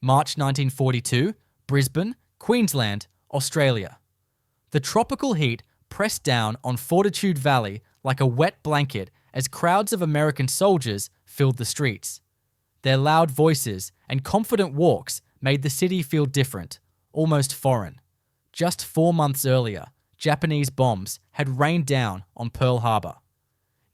March 1942, Brisbane, Queensland, Australia. The tropical heat pressed down on Fortitude Valley like a wet blanket as crowds of American soldiers filled the streets. Their loud voices and confident walks made the city feel different, almost foreign. Just 4 months earlier, Japanese bombs had rained down on Pearl Harbor.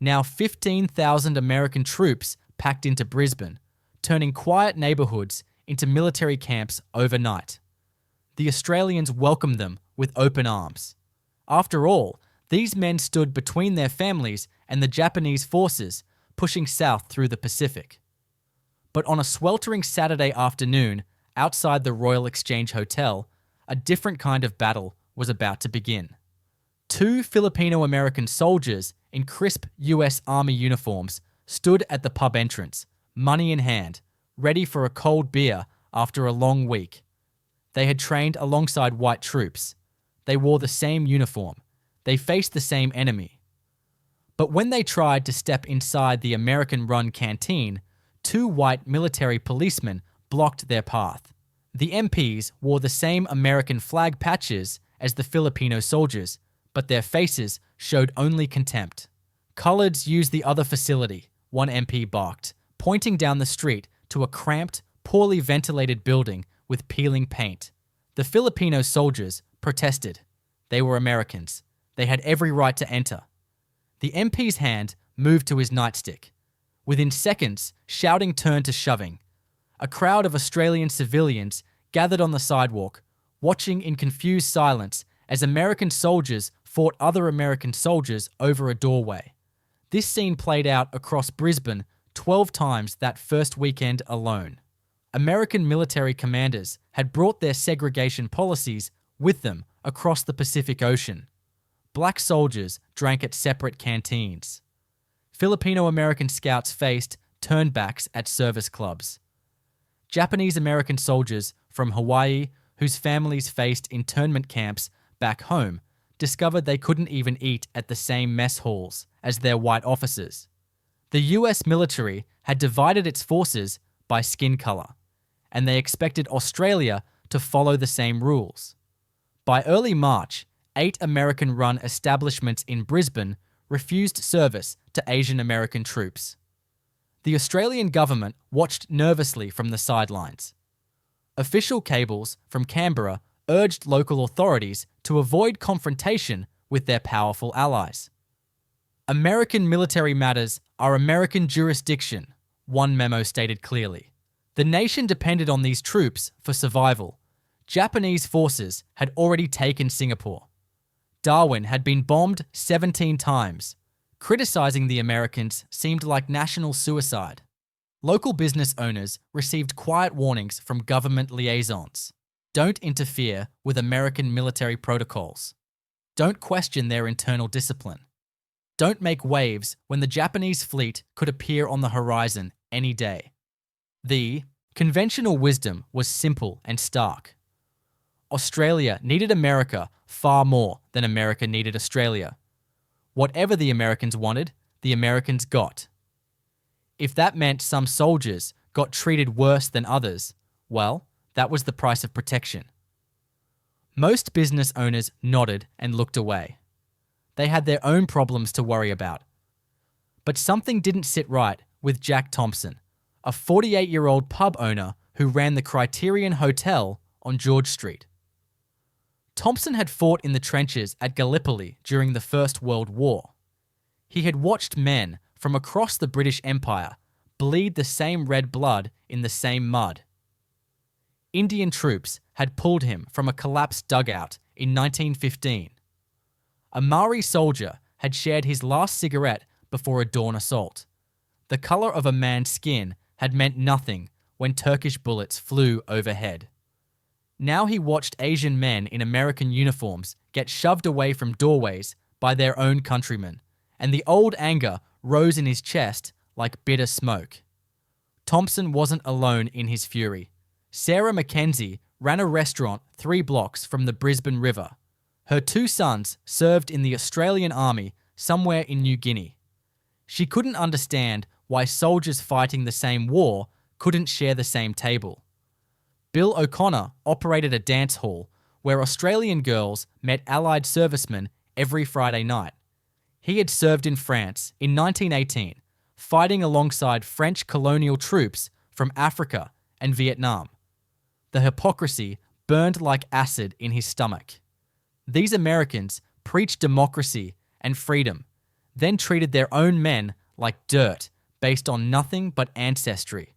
Now 15,000 American troops packed into Brisbane, turning quiet neighborhoods into military camps overnight. The Australians welcomed them with open arms. After all, these men stood between their families and the Japanese forces pushing south through the Pacific. But on a sweltering Saturday afternoon, outside the Royal Exchange Hotel, a different kind of battle was about to begin. 2 Filipino-American soldiers in crisp US Army uniforms stood at the pub entrance, money in hand, ready for a cold beer after a long week. They had trained alongside white troops. They wore the same uniform. They faced the same enemy. But when they tried to step inside the American-run canteen, 2 white military policemen blocked their path. The MPs wore the same American flag patches as the Filipino soldiers, but their faces showed only contempt. "Coloreds use the other facility," one MP barked, pointing down the street to a cramped, poorly ventilated building with peeling paint. The Filipino soldiers protested. They were Americans. They had every right to enter. The MP's hand moved to his nightstick. Within seconds, shouting turned to shoving. A crowd of Australian civilians gathered on the sidewalk, watching in confused silence as American soldiers fought other American soldiers over a doorway. This scene played out across Brisbane 12 times that first weekend alone. American military commanders had brought their segregation policies with them across the Pacific Ocean. Black soldiers drank at separate canteens. Filipino-American scouts faced turnbacks at service clubs. Japanese-American soldiers from Hawaii, whose families faced internment camps back home, discovered they couldn't even eat at the same mess halls as their white officers. The US military had divided its forces by skin color, and they expected Australia to follow the same rules. By early March, 8 American-run establishments in Brisbane refused service to Asian American troops. The Australian government watched nervously from the sidelines. Official cables from Canberra urged local authorities to avoid confrontation with their powerful allies. "American military matters are American jurisdiction," one memo stated clearly. The nation depended on these troops for survival. Japanese forces had already taken Singapore. Darwin had been bombed 17 times. Criticizing the Americans seemed like national suicide. Local business owners received quiet warnings from government liaisons. Don't interfere with American military protocols. Don't question their internal discipline. Don't make waves when the Japanese fleet could appear on the horizon any day. The conventional wisdom was simple and stark. Australia needed America far more than America needed Australia. Whatever the Americans wanted, the Americans got. If that meant some soldiers got treated worse than others, well, that was the price of protection. Most business owners nodded and looked away. They had their own problems to worry about. But something didn't sit right with Jack Thompson, a 48-year-old pub owner who ran the Criterion Hotel on George Street. Thompson had fought in the trenches at Gallipoli during the First World War. He had watched men from across the British Empire bleed the same red blood in the same mud. Indian troops had pulled him from a collapsed dugout in 1915. A Maori soldier had shared his last cigarette before a dawn assault. The color of a man's skin had meant nothing when Turkish bullets flew overhead. Now he watched Asian men in American uniforms get shoved away from doorways by their own countrymen, and the old anger rose in his chest like bitter smoke. Thompson wasn't alone in his fury. Sarah Mackenzie ran a restaurant 3 blocks from the Brisbane River. Her 2 sons served in the Australian Army somewhere in New Guinea. She couldn't understand why soldiers fighting the same war couldn't share the same table. Bill O'Connor operated a dance hall where Australian girls met Allied servicemen every Friday night. He had served in France in 1918, fighting alongside French colonial troops from Africa and Vietnam. The hypocrisy burned like acid in his stomach. These Americans preached democracy and freedom, then treated their own men like dirt based on nothing but ancestry.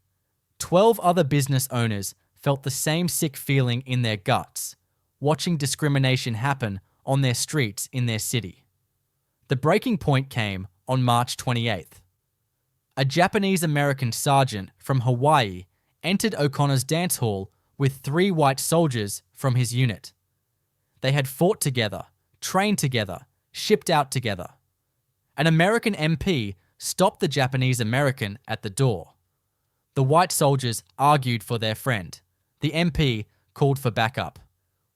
12 other business owners felt the same sick feeling in their guts, watching discrimination happen on their streets in their city. The breaking point came on March 28th. A Japanese-American sergeant from Hawaii entered O'Connor's dance hall with 3 white soldiers from his unit. They had fought together, trained together, shipped out together. An American MP stopped the Japanese-American at the door. The white soldiers argued for their friend. The MP called for backup.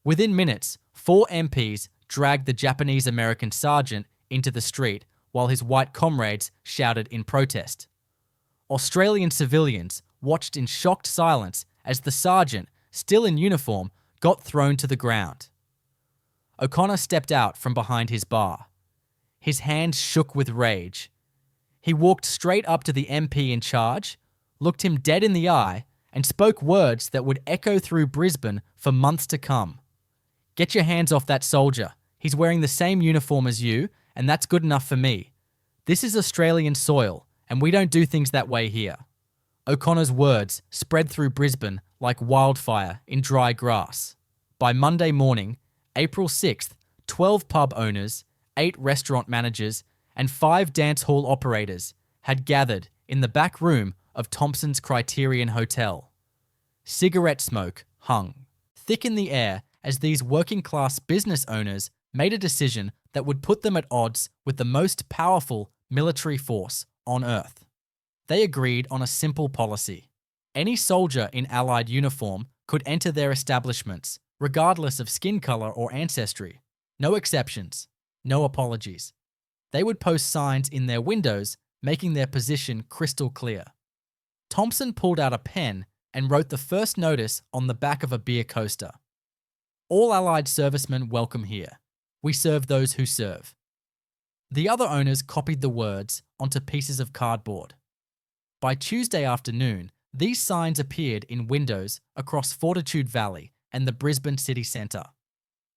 Within minutes, 4 MPs dragged the Japanese-American sergeant into the street while his white comrades shouted in protest. Australian civilians watched in shocked silence as the sergeant, still in uniform, got thrown to the ground. O'Connor stepped out from behind his bar. His hands shook with rage. He walked straight up to the MP in charge, looked him dead in the eye, and spoke words that would echo through Brisbane for months to come. "Get your hands off that soldier. He's wearing the same uniform as you, and that's good enough for me. This is Australian soil, and we don't do things that way here." O'Connor's words spread through Brisbane like wildfire in dry grass. By Monday morning, April 6th, 12 pub owners, 8 restaurant managers, and 5 dance hall operators had gathered in the back room of Thompson's Criterion Hotel. Cigarette smoke hung thick in the air as these working-class business owners made a decision that would put them at odds with the most powerful military force on Earth. They agreed on a simple policy. Any soldier in Allied uniform could enter their establishments, regardless of skin color or ancestry. No exceptions, no apologies. They would post signs in their windows, making their position crystal clear. Thompson pulled out a pen and wrote the first notice on the back of a beer coaster. "All Allied servicemen welcome here. We serve those who serve." The other owners copied the words onto pieces of cardboard. By Tuesday afternoon, these signs appeared in windows across Fortitude Valley and the Brisbane city centre.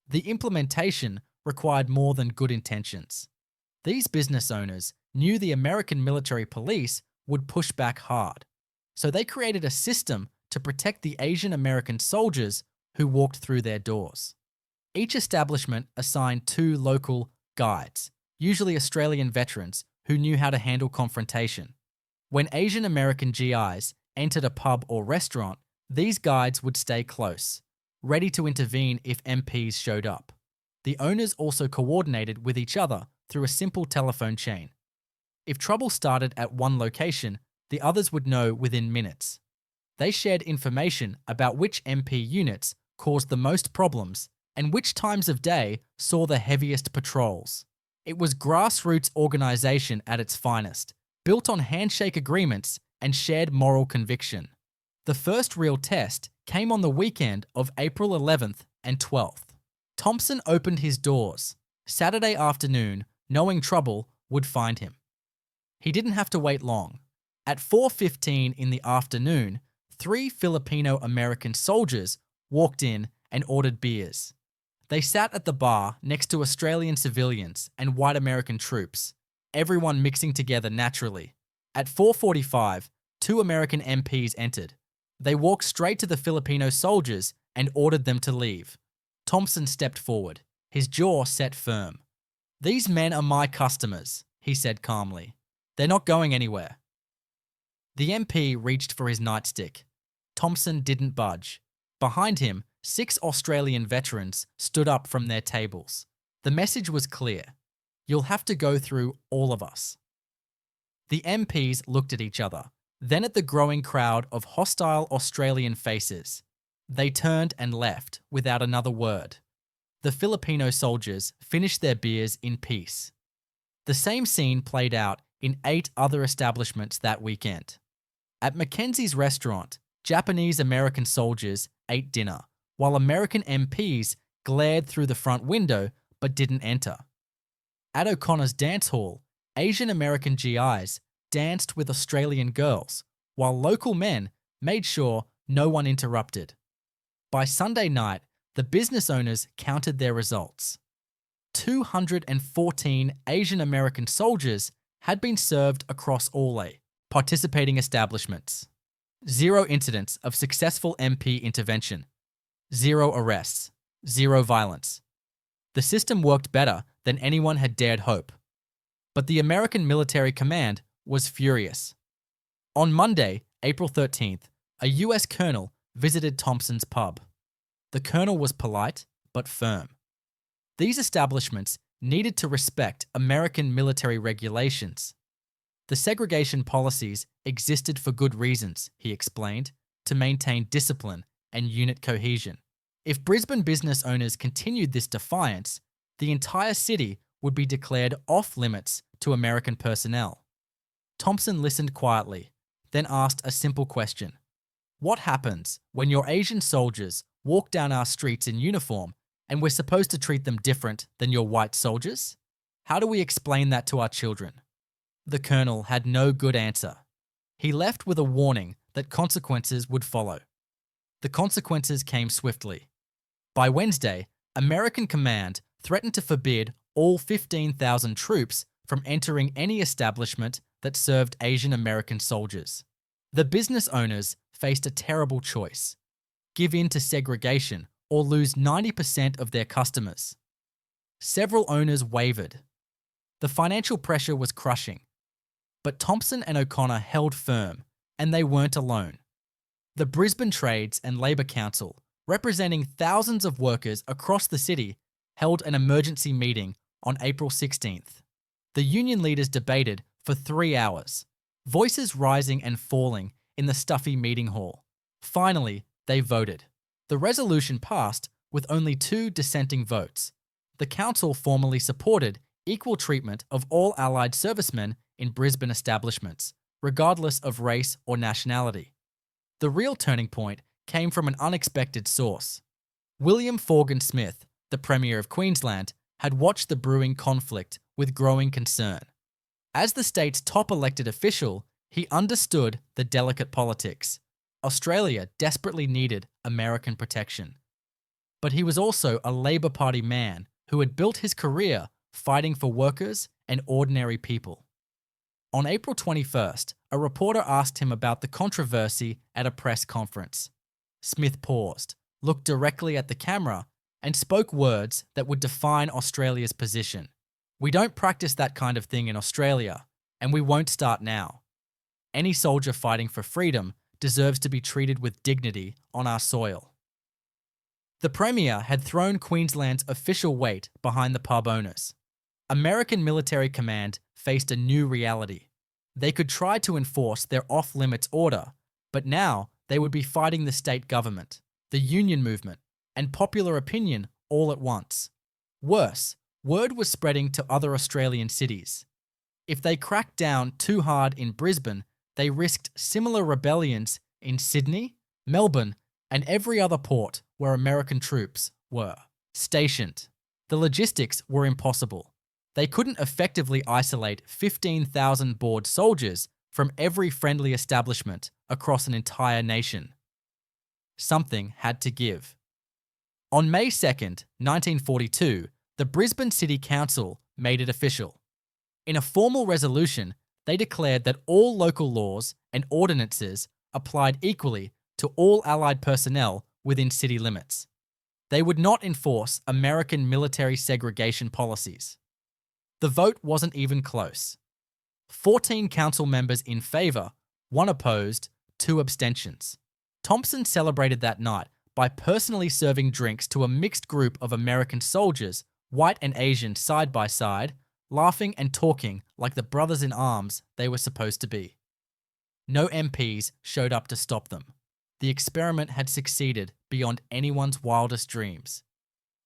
The implementation required more than good intentions. These business owners knew the American military police would push back hard, so they created a system to protect the Asian American soldiers who walked through their doors. Each establishment assigned 2 local guides, usually Australian veterans who knew how to handle confrontation. When Asian American GIs entered a pub or restaurant, these guides would stay close, ready to intervene if MPs showed up. The owners also coordinated with each other through a simple telephone chain. If trouble started at one location, the others would know within minutes. They shared information about which MP units caused the most problems and which times of day saw the heaviest patrols. It was grassroots organisation at its finest, built on handshake agreements and shared moral conviction. The first real test came on the weekend of April 11th and 12th. Thompson opened his doors. Saturday afternoon, knowing trouble would find him. He didn't have to wait long. At 4:15 in the afternoon, 3 Filipino-American soldiers walked in and ordered beers. They sat at the bar next to Australian civilians and white American troops, everyone mixing together naturally. At 4:45, 2 American MPs entered. They walked straight to the Filipino soldiers and ordered them to leave. Thompson stepped forward, his jaw set firm. "These men are my customers," he said calmly. "They're not going anywhere." The MP reached for his nightstick. Thompson didn't budge. Behind him, 6 Australian veterans stood up from their tables. The message was clear. You'll have to go through all of us. The MPs looked at each other, then at the growing crowd of hostile Australian faces. They turned and left without another word. The Filipino soldiers finished their beers in peace. The same scene played out in 8 other establishments that weekend. At Mackenzie's restaurant, Japanese-American soldiers ate dinner, while American MPs glared through the front window but didn't enter. At O'Connor's dance hall, Asian American GIs danced with Australian girls, while local men made sure no one interrupted. By Sunday night, the business owners counted their results. 214 Asian American soldiers had been served across all participating establishments. 0 incidents of successful MP intervention. 0 arrests. 0 violence. The system worked better than anyone had dared hope. But the American military command was furious. On Monday, April 13th, a US colonel visited Thompson's pub. The colonel was polite but firm. These establishments needed to respect American military regulations. The segregation policies existed for good reasons, he explained, to maintain discipline and unit cohesion. If Brisbane business owners continued this defiance, the entire city would be declared off-limits to American personnel. Thompson listened quietly, then asked a simple question. What happens when your Asian soldiers walk down our streets in uniform and we're supposed to treat them different than your white soldiers? How do we explain that to our children? The colonel had no good answer. He left with a warning that consequences would follow. The consequences came swiftly. By Wednesday, American command threatened to forbid all 15,000 troops from entering any establishment that served Asian American soldiers. The business owners faced a terrible choice: give in to segregation or lose 90% of their customers. Several owners wavered. The financial pressure was crushing. But Thompson and O'Connor held firm, and they weren't alone. The Brisbane Trades and Labour Council, representing thousands of workers across the city, held an emergency meeting on April 16th. The union leaders debated for 3 hours, voices rising and falling in the stuffy meeting hall. Finally, they voted. The resolution passed with only 2 dissenting votes. The council formally supported equal treatment of all Allied servicemen in Brisbane establishments, regardless of race or nationality. The real turning point came from an unexpected source. William Forgan Smith, the Premier of Queensland, had watched the brewing conflict with growing concern. As the state's top elected official, he understood the delicate politics. Australia desperately needed American protection. But he was also a Labor Party man who had built his career fighting for workers and ordinary people. On April 21st, a reporter asked him about the controversy at a press conference. Smith paused, looked directly at the camera, and spoke words that would define Australia's position. We don't practice that kind of thing in Australia, and we won't start now. Any soldier fighting for freedom deserves to be treated with dignity on our soil. The Premier had thrown Queensland's official weight behind the pub owners. American military command faced a new reality. They could try to enforce their off-limits order, but now they would be fighting the state government, the union movement, and popular opinion all at once. Worse, word was spreading to other Australian cities. If they cracked down too hard in Brisbane, they risked similar rebellions in Sydney, Melbourne, and every other port where American troops were stationed. The logistics were impossible. They couldn't effectively isolate 15,000 bored soldiers from every friendly establishment across an entire nation. Something had to give. On May 2nd, 1942, the Brisbane City Council made it official. In a formal resolution, they declared that all local laws and ordinances applied equally to all Allied personnel within city limits. They would not enforce American military segregation policies. The vote wasn't even close. 14 council members in favour, 1 opposed, 2 abstentions. Thompson celebrated that night by personally serving drinks to a mixed group of American soldiers, white and Asian side by side, laughing and talking like the brothers in arms they were supposed to be. No MPs showed up to stop them. The experiment had succeeded beyond anyone's wildest dreams.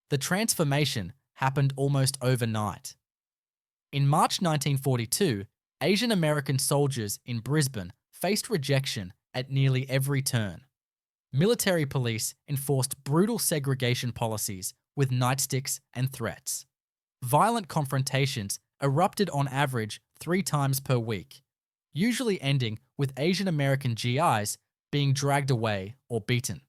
The transformation happened almost overnight. In March 1942, Asian American soldiers in Brisbane faced rejection at nearly every turn. military police enforced brutal segregation policies with nightsticks and threats. Violent confrontations erupted on average 3 times per week, usually ending with Asian American GIs being dragged away or beaten.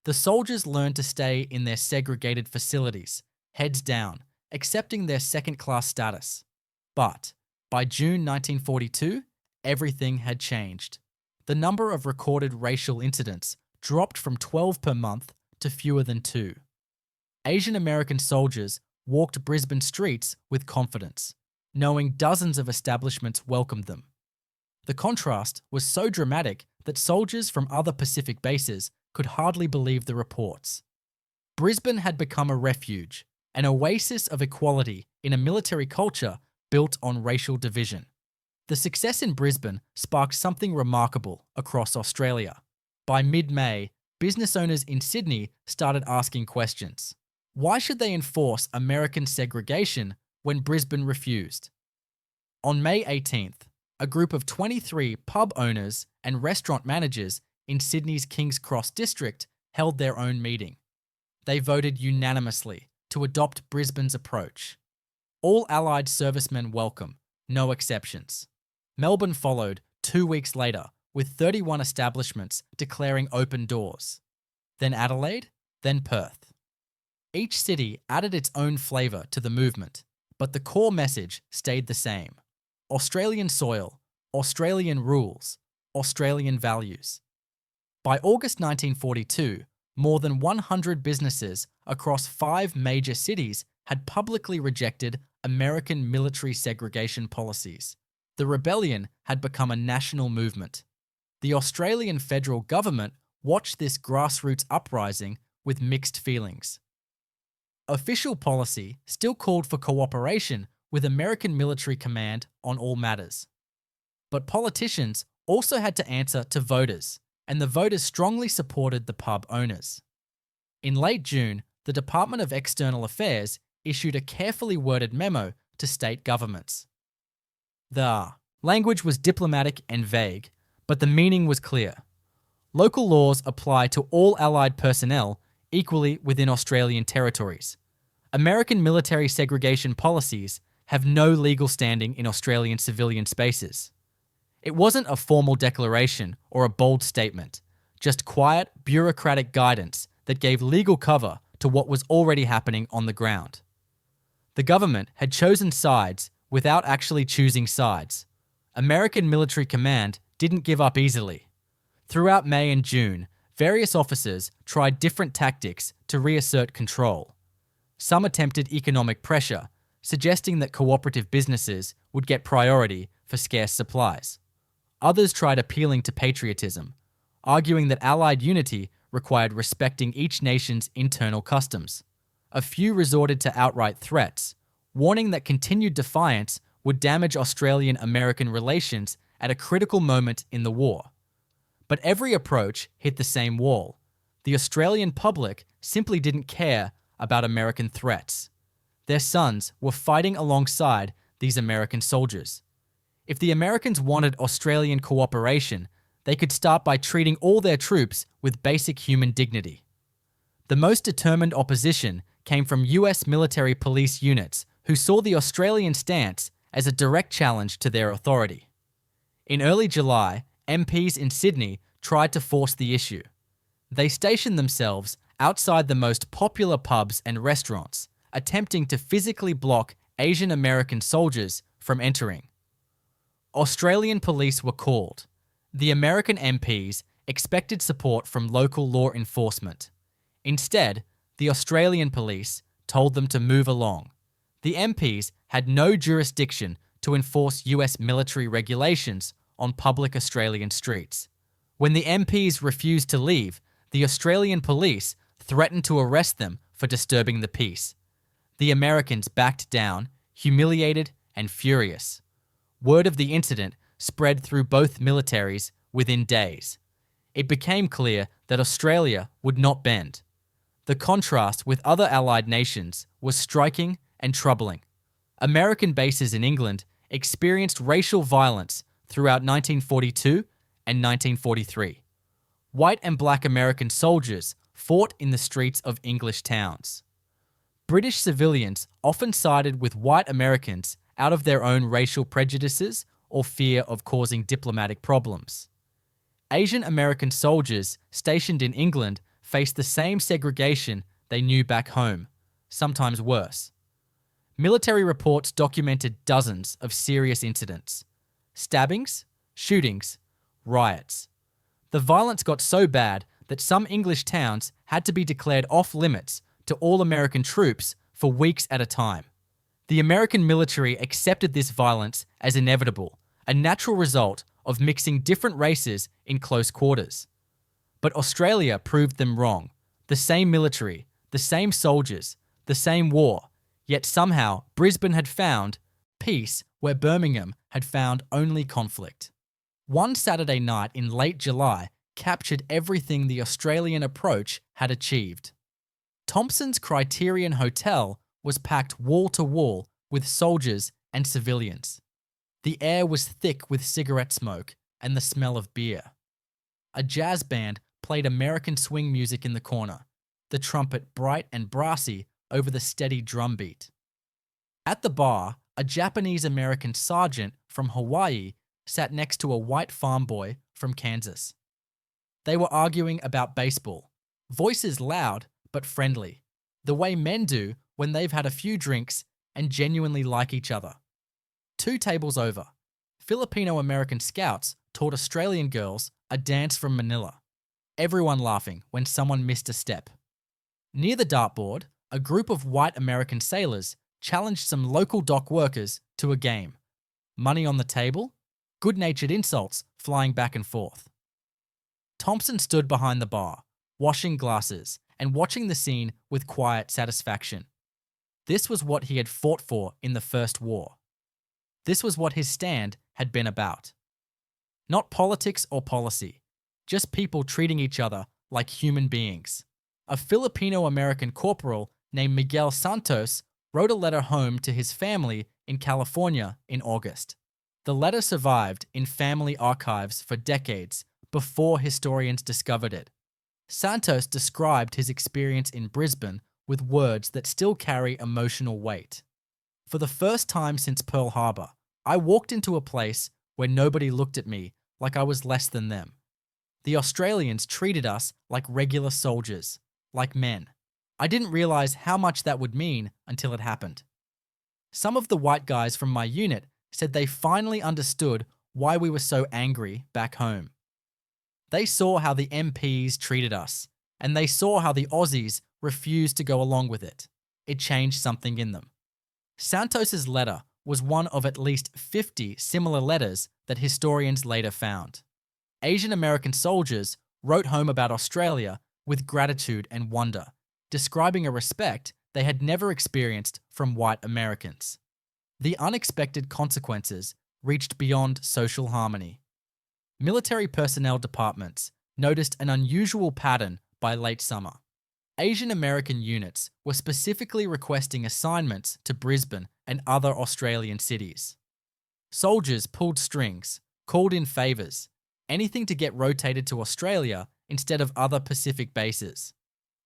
The soldiers learned to stay in their segregated facilities, heads down, accepting their second-class status. But by June 1942, everything had changed. The number of recorded racial incidents dropped from 12 per month to fewer than 2. Asian American soldiers walked Brisbane streets with confidence, knowing dozens of establishments welcomed them. The contrast was so dramatic that soldiers from other Pacific bases could hardly believe the reports. Brisbane had become a refuge, an oasis of equality in a military culture built on racial division. The success in Brisbane sparked something remarkable across Australia. By mid-May, business owners in Sydney started asking questions. Why should they enforce American segregation when Brisbane refused? On May 18th, a group of 23 pub owners and restaurant managers in Sydney's King's Cross district held their own meeting. They voted unanimously to adopt Brisbane's approach. All Allied servicemen welcome, no exceptions. Melbourne followed 2 weeks later with 31 establishments declaring open doors. Then Adelaide, then Perth. Each city added its own flavour to the movement, but the core message stayed the same. Australian soil, Australian rules, Australian values. By August 1942, more than 100 businesses across 5 major cities had publicly rejected American military segregation policies. The rebellion had become a national movement. The Australian federal government watched this grassroots uprising with mixed feelings. Official policy still called for cooperation with American military command on all matters. But politicians also had to answer to voters, and the voters strongly supported the pub owners. In late June, the Department of External Affairs issued a carefully worded memo to state governments. The language was diplomatic and vague, but the meaning was clear. Local laws apply to all Allied personnel equally within Australian territories. American military segregation policies have no legal standing in Australian civilian spaces. It wasn't a formal declaration or a bold statement, just quiet, bureaucratic guidance that gave legal cover to what was already happening on the ground. The government had chosen sides without actually choosing sides. American military command didn't give up easily. Throughout May and June, various officers tried different tactics to reassert control. Some attempted economic pressure, suggesting that cooperative businesses would get priority for scarce supplies. Others tried appealing to patriotism, arguing that Allied unity required respecting each nation's internal customs. A few resorted to outright threats, warning that continued defiance would damage Australian-American relations at a critical moment in the war. But every approach hit the same wall. The Australian public simply didn't care about American threats. Their sons were fighting alongside these American soldiers. If the Americans wanted Australian cooperation, they could start by treating all their troops with basic human dignity. The most determined opposition came from US military police units who saw the Australian stance as a direct challenge to their authority. In early July, MPs in Sydney tried to force the issue. They stationed themselves outside the most popular pubs and restaurants, attempting to physically block Asian American soldiers from entering. Australian police were called. The American MPs expected support from local law enforcement. Instead, the Australian police told them to move along. The MPs had no jurisdiction to enforce US military regulations on public Australian streets. When the MPs refused to leave, the Australian police threatened to arrest them for disturbing the peace. The Americans backed down, humiliated and furious. Word of the incident spread through both militaries within days. It became clear that Australia would not bend. The contrast with other Allied nations was striking and troubling. American bases in England experienced racial violence throughout 1942 and 1943. white and black American soldiers fought in the streets of English towns. British civilians often sided with white Americans out of their own racial prejudices or fear of causing diplomatic problems. Asian American soldiers stationed in England faced the same segregation they knew back home, sometimes worse. Military reports documented dozens of serious incidents: stabbings, shootings, riots. The violence got so bad that some English towns had to be declared off-limits to all American troops for weeks at a time. The American military accepted this violence as inevitable, a natural result of mixing different races in close quarters. But Australia proved them wrong. The same military, the same soldiers, the same war, yet somehow Brisbane had found peace where Birmingham had found only conflict. One Saturday night in late July captured everything the Australian approach had achieved. Thompson's Criterion Hotel was packed wall to wall with soldiers and civilians. The air was thick with cigarette smoke and the smell of beer. A jazz band played American swing music in the corner, the trumpet bright and brassy over the steady drum beat. At the bar, a Japanese-American sergeant from Hawaii sat next to a white farm boy from Kansas. They were arguing about baseball, voices loud but friendly, the way men do when they've had a few drinks and genuinely like each other. 2 tables over, Filipino-American scouts taught Australian girls a dance from Manila, everyone laughing when someone missed a step. Near the dartboard, a group of white American sailors challenged some local dock workers to a game. Money on the table, good-natured insults flying back and forth. Thompson stood behind the bar, washing glasses and watching the scene with quiet satisfaction. This was what he had fought for in the First War. This was what his stand had been about. Not politics or policy, just people treating each other like human beings. A Filipino-American corporal named Miguel Santos wrote a letter home to his family in California in August. The letter survived in family archives for decades before historians discovered it. Santos described his experience in Brisbane with words that still carry emotional weight. For the first time since Pearl Harbor, I walked into a place where nobody looked at me like I was less than them. The Australians treated us like regular soldiers, like men. I didn't realize how much that would mean until it happened. Some of the white guys from my unit said they finally understood why we were so angry back home. They saw how the MPs treated us, and they saw how the Aussies refused to go along with it. It changed something in them. Santos's letter was one of at least 50 similar letters that historians later found. Asian American soldiers wrote home about Australia with gratitude and wonder, describing a respect they had never experienced from white Americans. The unexpected consequences reached beyond social harmony. Military personnel departments noticed an unusual pattern by late summer. Asian American units were specifically requesting assignments to Brisbane and other Australian cities. Soldiers pulled strings, called in favours, anything to get rotated to Australia instead of other Pacific bases.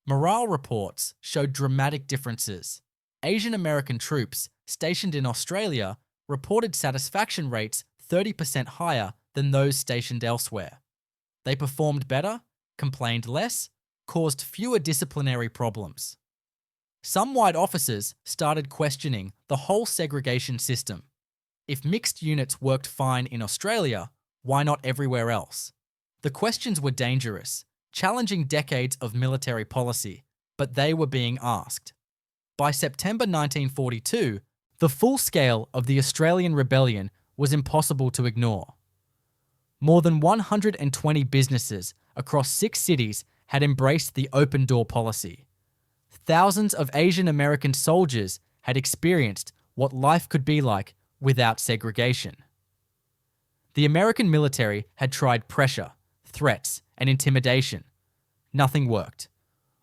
Morale reports showed dramatic differences. Asian American troops stationed in Australia reported satisfaction rates 30% higher than those stationed elsewhere. They performed better, complained less, caused fewer disciplinary problems. Some white officers started questioning the whole segregation system. If mixed units worked fine in Australia, why not everywhere else? The questions were dangerous, challenging decades of military policy, but they were being asked. By September 1942, the full scale of the Australian rebellion was impossible to ignore. More than 120 businesses across 6 cities had embraced the open door policy. Thousands of Asian American soldiers had experienced what life could be like without segregation. The American military had tried pressure, threats, and intimidation. Nothing worked.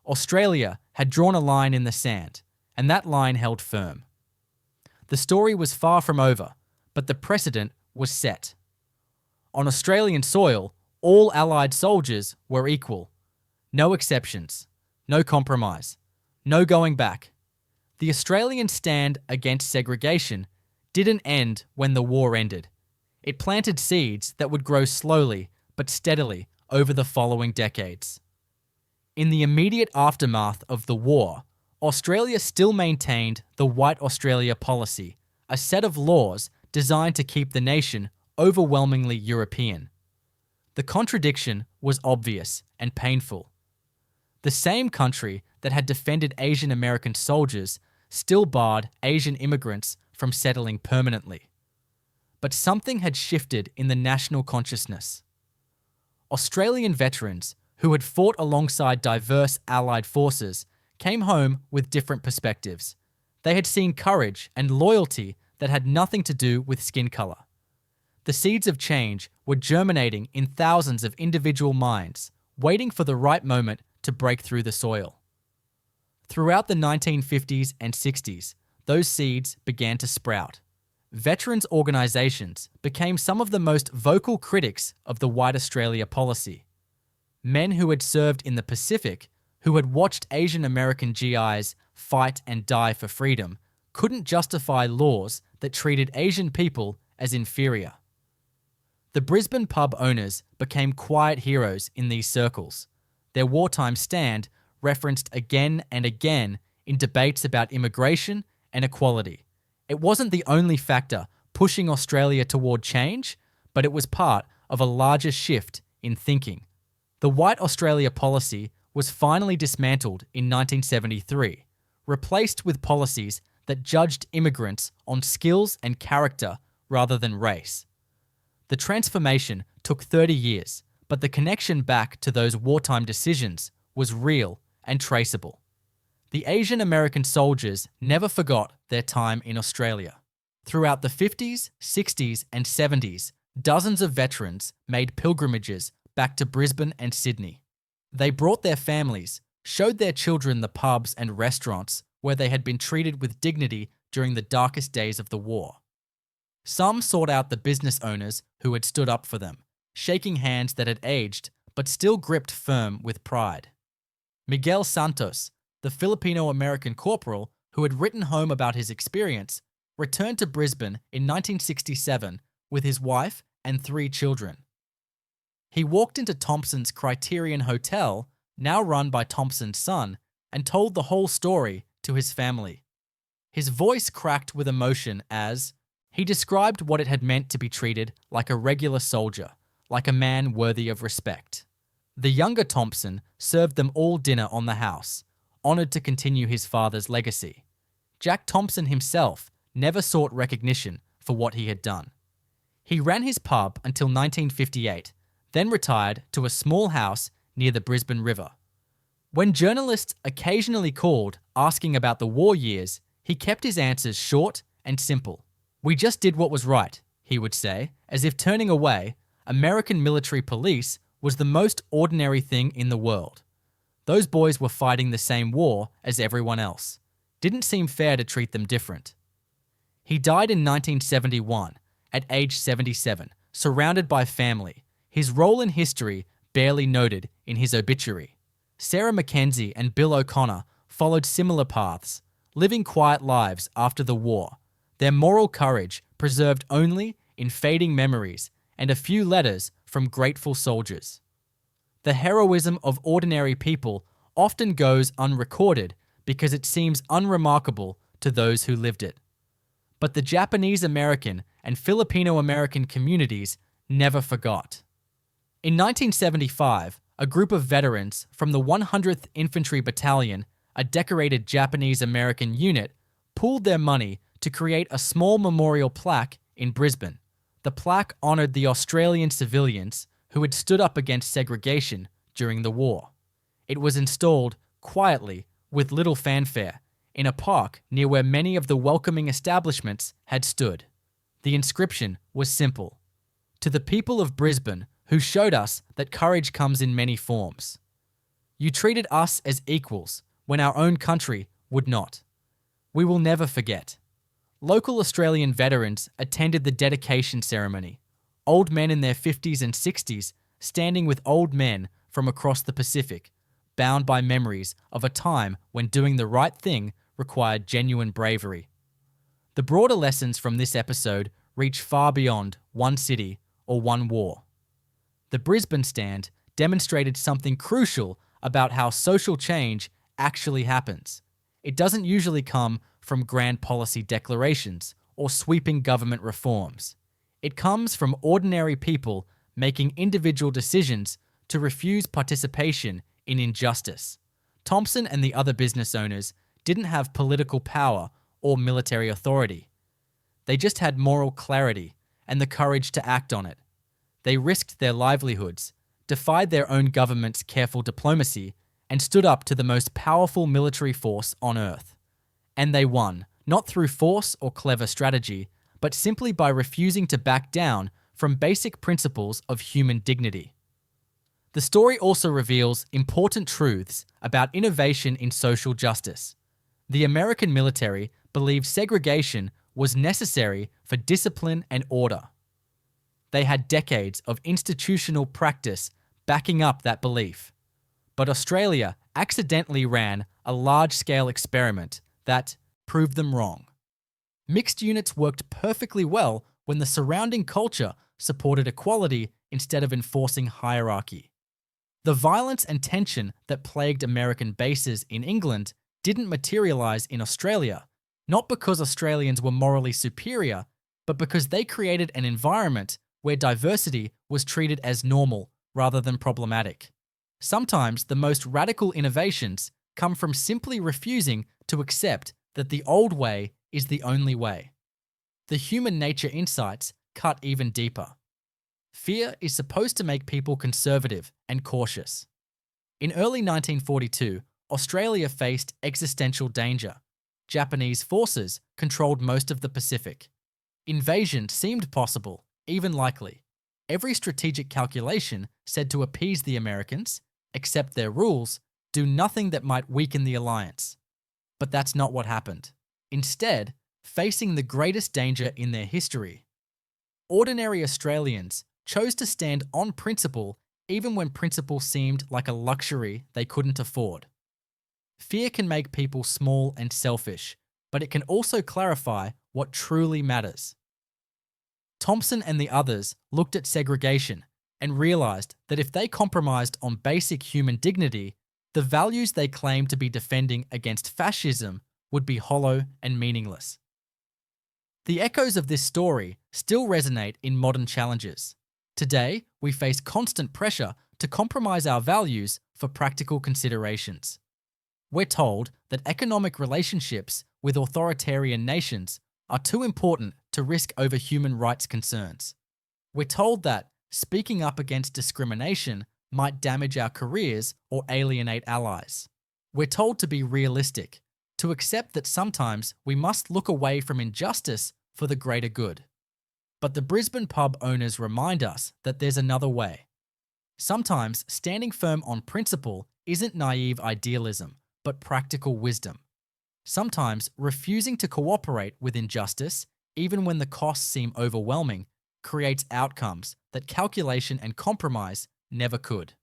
Australia had drawn a line in the sand, and that line held firm. The story was far from over, but the precedent was set. On Australian soil, all Allied soldiers were equal. No exceptions. No compromise. No going back. The Australian stand against segregation didn't end when the war ended. It planted seeds that would grow slowly but steadily over the following decades. In the immediate aftermath of the war, Australia still maintained the White Australia policy, a set of laws designed to keep the nation overwhelmingly European. The contradiction was obvious and painful. The same country that had defended Asian American soldiers still barred Asian immigrants from settling permanently. But something had shifted in the national consciousness. Australian veterans who had fought alongside diverse Allied forces came home with different perspectives. They had seen courage and loyalty that had nothing to do with skin colour. The seeds of change were germinating in thousands of individual minds, waiting for the right moment to break through the soil. Throughout the 1950s and 60s, those seeds began to sprout. Veterans' organisations became some of the most vocal critics of the White Australia policy. Men who had served in the Pacific, who had watched Asian American GIs fight and die for freedom, couldn't justify laws that treated Asian people as inferior. The Brisbane pub owners became quiet heroes in these circles, their wartime stand referenced again and again in debates about immigration and equality. It wasn't the only factor pushing Australia toward change, but it was part of a larger shift in thinking. The White Australia policy was finally dismantled in 1973, replaced with policies that judged immigrants on skills and character rather than race. The transformation took 30 years, but the connection back to those wartime decisions was real and traceable. The Asian American soldiers never forgot their time in Australia. Throughout the 50s, 60s, and 70s, dozens of veterans made pilgrimages back to Brisbane and Sydney. They brought their families, showed their children the pubs and restaurants where they had been treated with dignity during the darkest days of the war. Some sought out the business owners who had stood up for them, shaking hands that had aged but still gripped firm with pride. Miguel Santos, the Filipino-American corporal who had written home about his experience, returned to Brisbane in 1967 with his wife and 3 children. He walked into Thompson's Criterion Hotel, now run by Thompson's son, and told the whole story to his family. His voice cracked with emotion as he described what it had meant to be treated like a regular soldier, like a man worthy of respect. The younger Thompson served them all dinner on the house, honoured to continue his father's legacy. Jack Thompson himself never sought recognition for what he had done. He ran his pub until 1958, then retired to a small house near the Brisbane River. When journalists occasionally called asking about the war years, he kept his answers short and simple. "We just did what was right," he would say, as if turning away American military police was the most ordinary thing in the world. Those boys were fighting the same war as everyone else. Didn't seem fair to treat them different. He died in 1971, at age 77, surrounded by family, his role in history barely noted in his obituary. Sarah Mackenzie and Bill O'Connor followed similar paths, living quiet lives after the war, their moral courage preserved only in fading memories and a few letters from grateful soldiers. The heroism of ordinary people often goes unrecorded because it seems unremarkable to those who lived it. But the Japanese-American and Filipino-American communities never forgot. In 1975, a group of veterans from the 100th Infantry Battalion, a decorated Japanese-American unit, pooled their money to create a small memorial plaque in Brisbane. The plaque honoured the Australian civilians who had stood up against segregation during the war. It was installed quietly, with little fanfare, in a park near where many of the welcoming establishments had stood. The inscription was simple: "To the people of Brisbane who showed us that courage comes in many forms. You treated us as equals when our own country would not. We will never forget." Local Australian veterans attended the dedication ceremony. Old men in their 50s and 60s standing with old men from across the Pacific, bound by memories of a time when doing the right thing required genuine bravery. The broader lessons from this episode reach far beyond one city or one war. The Brisbane stand demonstrated something crucial about how social change actually happens. It doesn't usually come from grand policy declarations or sweeping government reforms. It comes from ordinary people making individual decisions to refuse participation in injustice. Thompson and the other business owners didn't have political power or military authority. They just had moral clarity and the courage to act on it. They risked their livelihoods, defied their own government's careful diplomacy, and stood up to the most powerful military force on Earth. And they won, not through force or clever strategy, but simply by refusing to back down from basic principles of human dignity. The story also reveals important truths about innovation in social justice. The American military believed segregation was necessary for discipline and order. They had decades of institutional practice backing up that belief. But Australia accidentally ran a large-scale experiment that proved them wrong. Mixed units worked perfectly well when the surrounding culture supported equality instead of enforcing hierarchy. The violence and tension that plagued American bases in England didn't materialize in Australia, not because Australians were morally superior, but because they created an environment where diversity was treated as normal rather than problematic. Sometimes the most radical innovations come from simply refusing to accept that the old way is the only way. The human nature insights cut even deeper. Fear is supposed to make people conservative and cautious. In early 1942, Australia faced existential danger. Japanese forces controlled most of the Pacific. Invasion seemed possible, even likely. Every strategic calculation said to appease the Americans, accept their rules, do nothing that might weaken the alliance. But that's not what happened. Instead, facing the greatest danger in their history, ordinary Australians chose to stand on principle even when principle seemed like a luxury they couldn't afford. Fear can make people small and selfish, but it can also clarify what truly matters. Thompson and the others looked at segregation and realized that if they compromised on basic human dignity, the values they claimed to be defending against fascism would be hollow and meaningless. The echoes of this story still resonate in modern challenges. Today, we face constant pressure to compromise our values for practical considerations. We're told that economic relationships with authoritarian nations are too important to risk over human rights concerns. We're told that speaking up against discrimination might damage our careers or alienate allies. We're told to be realistic, to accept that sometimes we must look away from injustice for the greater good. But the Brisbane pub owners remind us that there's another way. Sometimes standing firm on principle isn't naive idealism, but practical wisdom. Sometimes refusing to cooperate with injustice, even when the costs seem overwhelming, creates outcomes that calculation and compromise never could.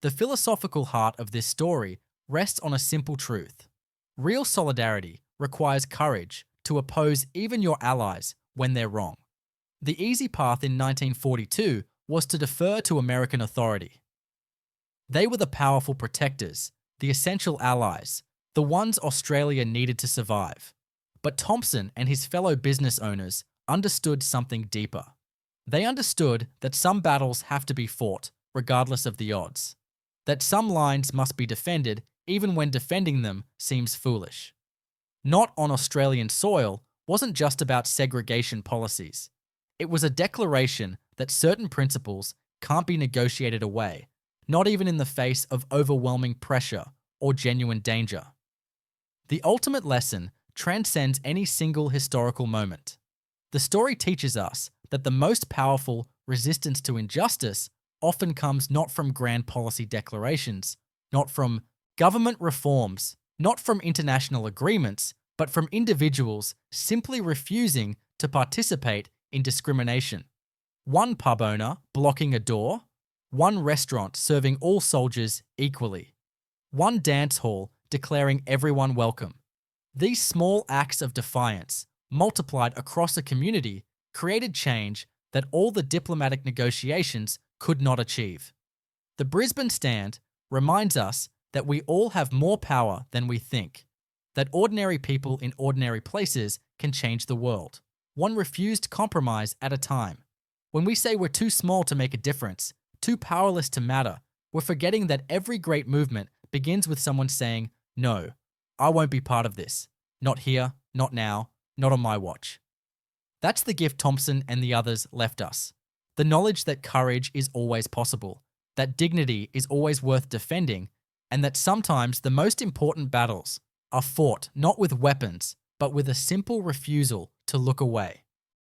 The philosophical heart of this story rests on a simple truth. Real solidarity requires courage to oppose even your allies when they're wrong. The easy path in 1942 was to defer to American authority. They were the powerful protectors, the essential allies, the ones Australia needed to survive. But Thompson and his fellow business owners understood something deeper. They understood that some battles have to be fought, regardless of the odds. That some lines must be defended even when defending them seems foolish. Not on Australian soil wasn't just about segregation policies. It was a declaration that certain principles can't be negotiated away, not even in the face of overwhelming pressure or genuine danger. The ultimate lesson transcends any single historical moment. The story teaches us that the most powerful resistance to injustice often comes not from grand policy declarations, not from government reforms, not from international agreements, but from individuals simply refusing to participate in discrimination. One pub owner blocking a door, one restaurant serving all soldiers equally, one dance hall declaring everyone welcome. These small acts of defiance, multiplied across a community, created change that all the diplomatic negotiations could not achieve. The Brisbane Stand reminds us that we all have more power than we think, that ordinary people in ordinary places can change the world, one refused compromise at a time. When we say we're too small to make a difference, too powerless to matter, we're forgetting that every great movement begins with someone saying, "No, I won't be part of this. Not here, not now, not on my watch." That's the gift Thompson and the others left us. The knowledge that courage is always possible, that dignity is always worth defending, and that sometimes the most important battles are fought not with weapons, but with a simple refusal to look away.